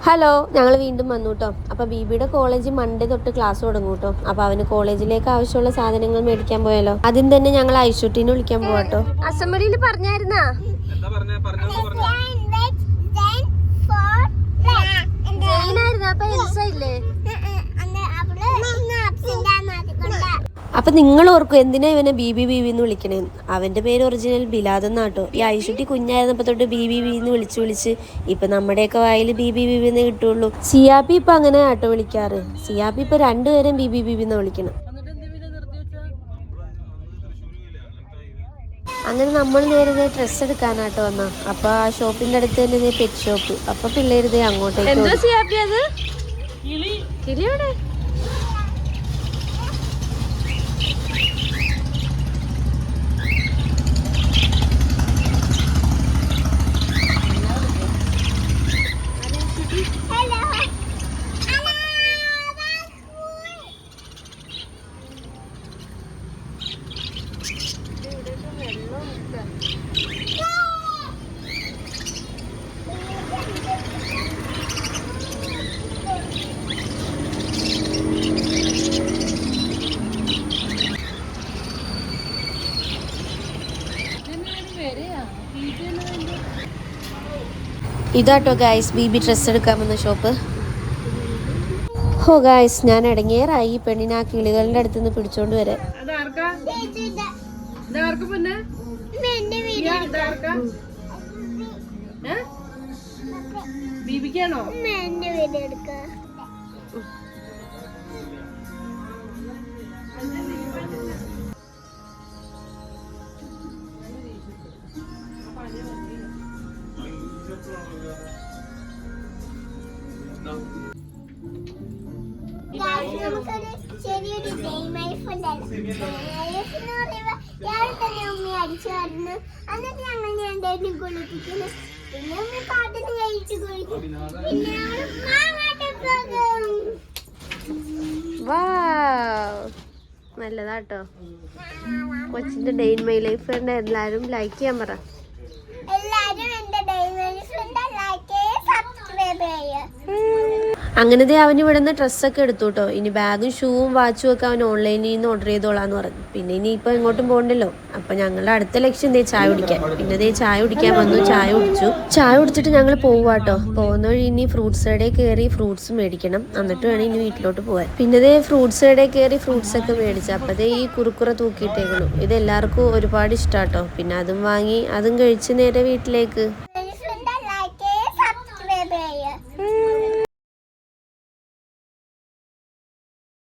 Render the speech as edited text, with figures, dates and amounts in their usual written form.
Hello, ഞങ്ങൾ വീണ്ടും വന്നു കേട്ടോ. അപ്പോൾ ബീബിയുടെ കോളേജ് മൺഡേ തൊട്ട് ക്ലാസ് തുടങ്ങും കേട്ടോ. അപ്പോൾ അവന് കോളേജിലേക്ക് ആവശ്യമുള്ള സാധനങ്ങൾ മേടിക്കാൻ പോയാലോ. ആദ്യം തന്നെ ഞങ്ങൾ ഐശുട്ടീനെ വിളിക്കാൻ പോവാട്ടോ. അസംബ്ലിയിൽ പറഞ്ഞായിരുന്നാ അപ്പൊ നിങ്ങൾ ഓർക്കും എന്തിനാ ഇവനെ ബീബി ബീബി എന്ന് വിളിക്കണേ. അവന്റെ പേര് ഒറിജിനൽ ബിലാദ് എന്നാട്ടോ. ഈ ഐശുട്ടി കുഞ്ഞായിരുന്നപ്പോ തൊട്ട് ബീബി ബീബി എന്ന് വിളിച്ച് ഇപ്പൊ നമ്മുടെയൊക്കെ വായിൽ ബീബി ബീബി എന്നേ കിട്ടുള്ളൂ. സിയാബി ഇപ്പൊ അങ്ങനെ ആട്ടോ വിളിക്കാറ്. സിയാബി ഇപ്പൊ രണ്ടുപേരും ബീബി ബീബി എന്ന് വിളിക്കണം. അങ്ങനെ നമ്മൾ നേരെ ഡ്രസ്സ് എടുക്കാനാട്ടോ വന്ന. അപ്പൊ ആ ഷോപ്പിന്റെ അടുത്ത് തന്നെ പെറ്റ് ഷോപ്പ്. അപ്പൊ പിള്ളേര് അങ്ങോട്ടേക്ക് ഇതാട്ടോ ഗായ്സ് ബീബി ഡ്രസ്സ് എടുക്കാൻ വന്ന ഷോപ്പ്. ഹോ ഗായ്സ്, ഞാൻ ഇടങ്ങേറായി. പെണ്ണിനെ ആ കിളികളുടെ അടുത്ത് നിന്ന് പിടിച്ചോണ്ട് വരാൻ. ബീബിക്കാണോ? നല്ലതാട്ടോ. കൊച്ചിന്റെ ഡേ ഇൻ മൈ ലൈഫ് കണ്ട എല്ലാരും ലൈക്ക് ചെയ്യാൻ പറ. അങ്ങനത്തെ അവന് ഇവിടെ നിന്ന് ഡ്രസ്സൊക്കെ എടുത്തു കേട്ടോ. ഇനി ബാഗും ഷൂവും വാച്ചും ഒക്കെ അവൻ ഓൺലൈനിൽ നിന്ന് ഓർഡർ ചെയ്തോളാന്ന് പറഞ്ഞു. പിന്നെ ഇനിയിപ്പോൾ എങ്ങോട്ടും പോകണ്ടല്ലോ. അപ്പം ഞങ്ങളുടെ അടുത്ത ലക്ഷ്യം ചായ കുടിക്കാൻ. പിന്നെ ചായ കുടിക്കാൻ വന്നു. ചായ കുടിച്ചിട്ട് ഞങ്ങൾ പോവാട്ടോ. പോകുന്ന വഴി ഇനി ഫ്രൂട്ട്സ് കടയിൽ കയറി ഫ്രൂട്ട്സ് മേടിക്കണം. എന്നിട്ട് വേണം ഇനി വീട്ടിലോട്ട് പോകാൻ. പിന്നെ ഫ്രൂട്ട്സ് കടയിൽ കയറി ഫ്രൂട്ട്സ് ഒക്കെ മേടിച്ചു. അപ്പതേ ഈ കുറുക്കുറ തൂക്കിയിട്ടേക്കണു. ഇത് എല്ലാവർക്കും ഒരുപാട് ഇഷ്ടാട്ടോ. പിന്നെ അതും വാങ്ങി അതും കഴിച്ച് നേരെ വീട്ടിലേക്ക്.